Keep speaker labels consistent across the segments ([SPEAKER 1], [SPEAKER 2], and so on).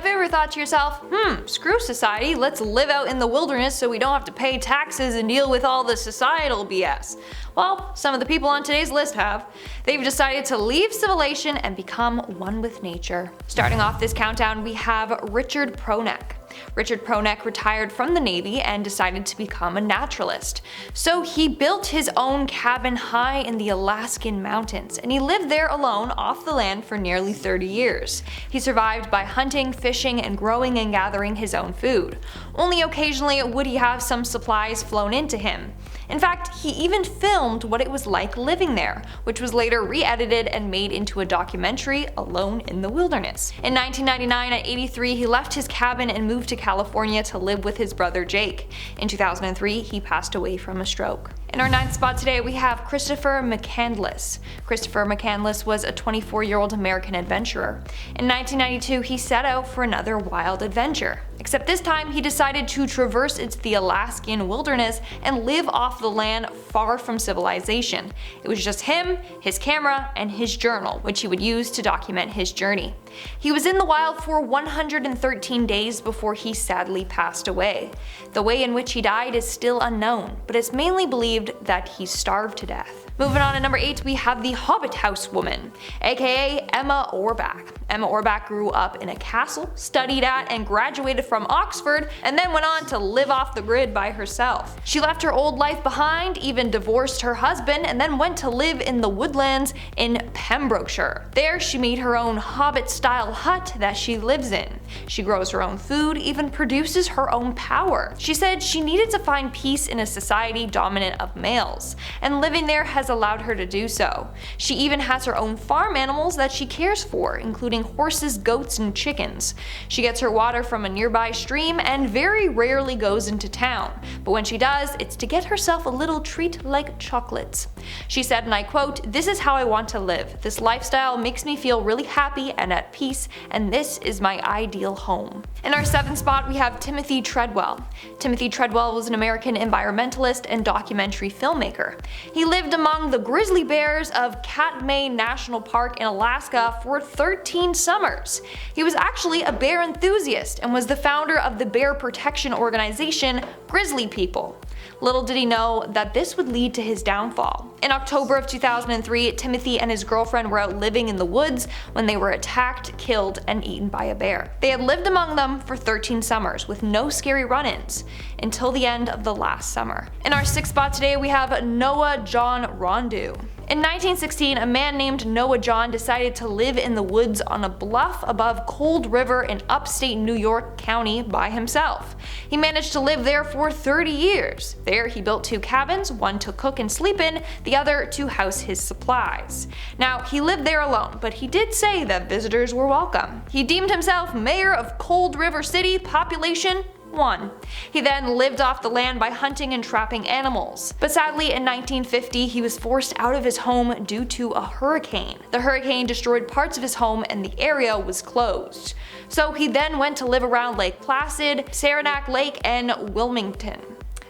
[SPEAKER 1] Have you ever thought to yourself, screw society, let's live out in the wilderness so we don't have to pay taxes and deal with all the societal BS? Well, some of the people on today's list have. They've decided to leave civilization and become one with nature. Starting off this countdown, we have Richard Proenneke. Richard Proenneke retired from the Navy and decided to become a naturalist. So he built his own cabin high in the Alaskan mountains, and he lived there alone off the land for nearly 30 years. He survived by hunting, fishing, and growing and gathering his own food. Only occasionally would he have some supplies flown into him. In fact, he even filmed what it was like living there, which was later re-edited and made into a documentary, Alone in the Wilderness. In 1999, at 83, he left his cabin and moved to California to live with his brother Jake. In 2003, he passed away from a stroke. In our 9th spot today, we have Christopher McCandless. Christopher McCandless was a 24-year-old American adventurer. In 1992, he set out for another wild adventure. Except this time, he decided to traverse the Alaskan wilderness and live off the land far from civilization. It was just him, his camera, and his journal, which he would use to document his journey. He was in the wild for 113 days before he sadly passed away. The way in which he died is still unknown, but it's mainly believed that he starved to death. Moving on to number 8, we have the Hobbit House woman, aka Emma Orbach. Emma Orbach grew up in a castle, studied at and graduated from Oxford, and then went on to live off the grid by herself. She left her old life behind, even divorced her husband, and then went to live in the woodlands in Pembrokeshire. There she made her own Hobbit-style hut that she lives in. She grows her own food, even produces her own power. She said she needed to find peace in a society dominant of males, and living there has allowed her to do so. She even has her own farm animals that she cares for, including horses, goats, and chickens. She gets her water from a nearby stream and very rarely goes into town, but when she does, it's to get herself a little treat like chocolates. She said, and I quote, "This is how I want to live. This lifestyle makes me feel really happy and at peace, and this is my ideal home." In our 7th spot, we have Timothy Treadwell. Timothy Treadwell was an American environmentalist and documentary filmmaker. He lived among the grizzly bears of Katmai National Park in Alaska for 13 summers. He was actually a bear enthusiast and was the founder of the bear protection organization Grizzly People. Little did he know that this would lead to his downfall. In October of 2003, Timothy and his girlfriend were out living in the woods when they were attacked, killed, and eaten by a bear. They had lived among them for 13 summers with no scary run-ins until the end of the last summer. In our 6th spot today, we have Noah John Rondeau. In 1916, a man named Noah John decided to live in the woods on a bluff above Cold River in upstate New York County by himself. He managed to live there for 30 years. There he built 2 cabins, one to cook and sleep in, the other to house his supplies. Now, he lived there alone, but he did say that visitors were welcome. He deemed himself mayor of Cold River City, population 1. He then lived off the land by hunting and trapping animals. But sadly, in 1950, he was forced out of his home due to a hurricane. The hurricane destroyed parts of his home and the area was closed. So he then went to live around Lake Placid, Saranac Lake, and Wilmington.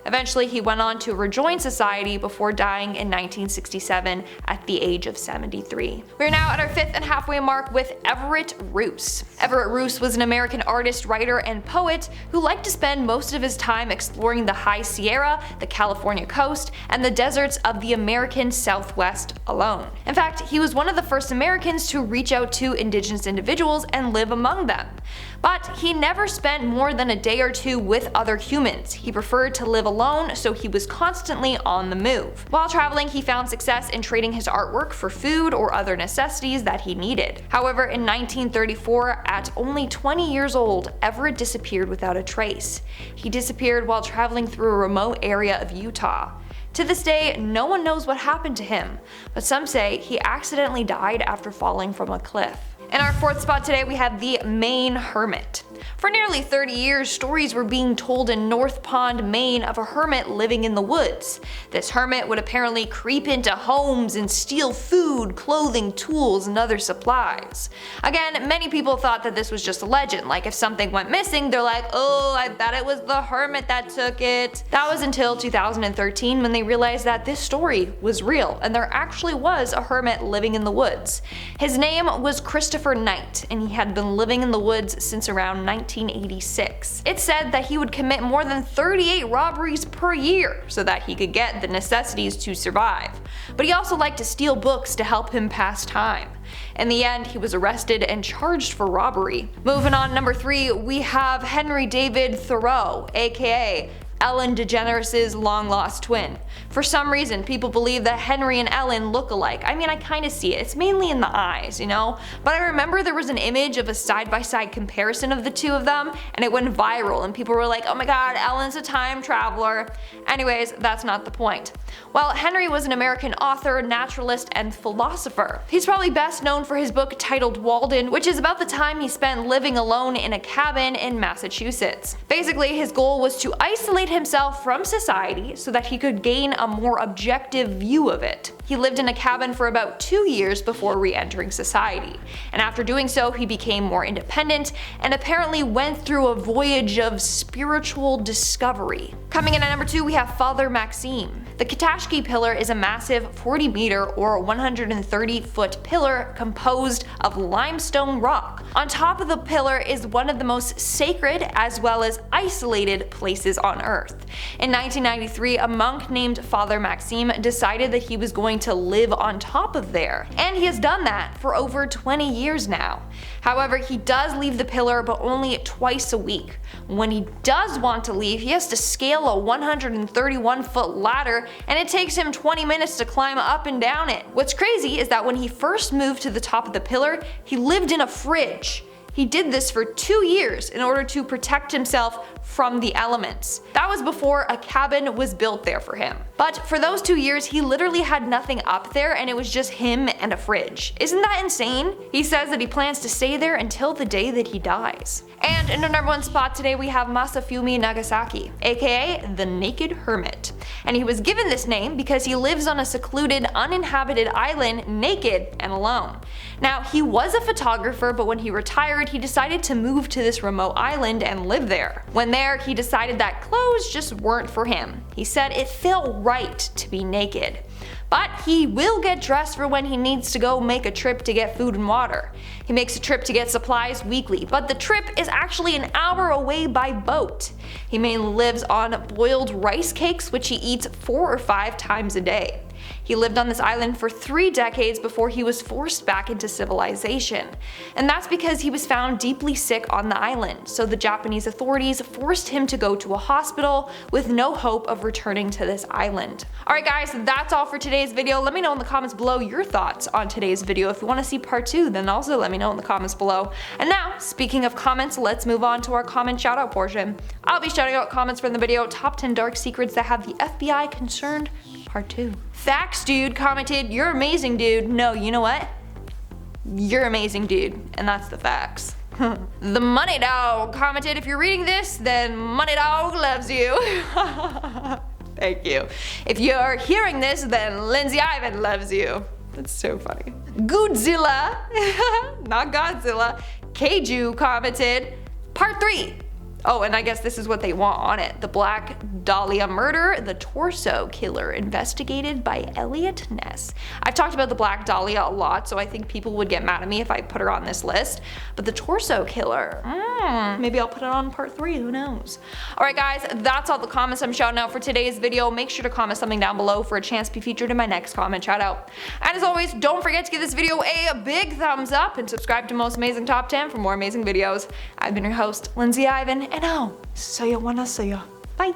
[SPEAKER 1] Eventually, he went on to rejoin society before dying in 1967 at the age of 73. We're now at our 5th and halfway mark with Everett Ruess. Everett Ruess was an American artist, writer, and poet who liked to spend most of his time exploring the High Sierra, the California coast, and the deserts of the American Southwest alone. In fact, he was one of the first Americans to reach out to indigenous individuals and live among them. But he never spent more than a day or two with other humans. He preferred to live alone, so he was constantly on the move. While traveling, he found success in trading his artwork for food or other necessities that he needed. However, in 1934, at only 20 years old, Everett disappeared without a trace. He disappeared while traveling through a remote area of Utah. To this day, no one knows what happened to him, but some say he accidentally died after falling from a cliff. In our 4th spot today, we have the Maine Hermit. For nearly 30 years, stories were being told in North Pond, Maine of a hermit living in the woods. This hermit would apparently creep into homes and steal food, clothing, tools, and other supplies. Again, many people thought that this was just a legend, like if something went missing, they're like, oh, I bet it was the hermit that took it. That was until 2013 when they realized that this story was real, and there actually was a hermit living in the woods. His name was Christopher Christopher Knight, and he had been living in the woods since around 1986. It's said that he would commit more than 38 robberies per year so that he could get the necessities to survive. But he also liked to steal books to help him pass time. In the end, he was arrested and charged for robbery. Moving on, number 3, we have Henry David Thoreau, aka Ellen DeGeneres' long-lost twin. For some reason, people believe that Henry and Ellen look alike. I mean, I kinda see it. It's mainly in the eyes, you know? But I remember there was an image of a side-by-side comparison of the two of them, and it went viral, and people were like, oh my god, Ellen's a time traveler. Anyways, that's not the point. Well, Henry was an American author, naturalist, and philosopher. He's probably best known for his book titled Walden, which is about the time he spent living alone in a cabin in Massachusetts. Basically, his goal was to isolate himself from society so that he could gain a more objective view of it. He lived in a cabin for about 2 years before re-entering society, and after doing so he became more independent and apparently went through a voyage of spiritual discovery. Coming in at number 2, we have Father Maxime. The Qavtaradze pillar is a massive 40-meter or 130-foot pillar composed of limestone rock. On top of the pillar is one of the most sacred as well as isolated places on Earth. In 1993, a monk named Father Maxime decided that he was going to live on top of there, and he has done that for over 20 years now. However, he does leave the pillar, but only twice a week. When he does want to leave, he has to scale a 131-foot ladder, and it takes him 20 minutes to climb up and down it. What's crazy is that when he first moved to the top of the pillar, he lived in a fridge. He did this for 2 years in order to protect himself from the elements. That was before a cabin was built there for him. But for those 2 years, he literally had nothing up there, and it was just him and a fridge. Isn't that insane? He says that he plans to stay there until the day that he dies. And in our number 1 spot today, we have Masafumi Nagaski, aka the Naked Hermit. And he was given this name because he lives on a secluded, uninhabited island naked and alone. Now, he was a photographer, but when he retired, he decided to move to this remote island and live there. When there, he decided that clothes just weren't for him. He said it felt right to be naked. But he will get dressed for when he needs to go make a trip to get food and water. He makes a trip to get supplies weekly, but the trip is actually an hour away by boat. He mainly lives on boiled rice cakes, which he eats 4 or 5 times a day. He lived on this island for 3 decades before he was forced back into civilization. And that's because he was found deeply sick on the island, so the Japanese authorities forced him to go to a hospital with no hope of returning to this island. Alright guys, that's all for today's video. Let me know in the comments below your thoughts on today's video. If you want to see part 2, then also let me know in the comments below. And now, speaking of comments, let's move on to our comment shoutout portion. I'll be shouting out comments from the video Top 10 Dark Secrets That Have the FBI Concerned, Part 2. Facts Dude commented, "You're amazing, dude." No, you know what? You're amazing, dude. And that's the facts. The Money Dog commented, "If you're reading this, then Money Dog loves you." Thank you. If you're hearing this, then Lindsay Ivan loves you. That's so funny. Goodzilla, not Godzilla, Keiju commented, "Part 3. Oh, and I guess this is what they want on it. The Black Dahlia murder, the torso killer investigated by Elliot Ness. I've talked about the Black Dahlia a lot, so I think people would get mad at me if I put her on this list. But the torso killer, maybe I'll put it on part 3, who knows. Alright guys, that's all the comments I'm shouting out for today's video. Make sure to comment something down below for a chance to be featured in my next comment shout out. And as always, don't forget to give this video a big thumbs up and subscribe to Most Amazing Top 10 for more amazing videos. I've been your host, Lindsay Ivan, and I'll see ya when I see ya. Bye.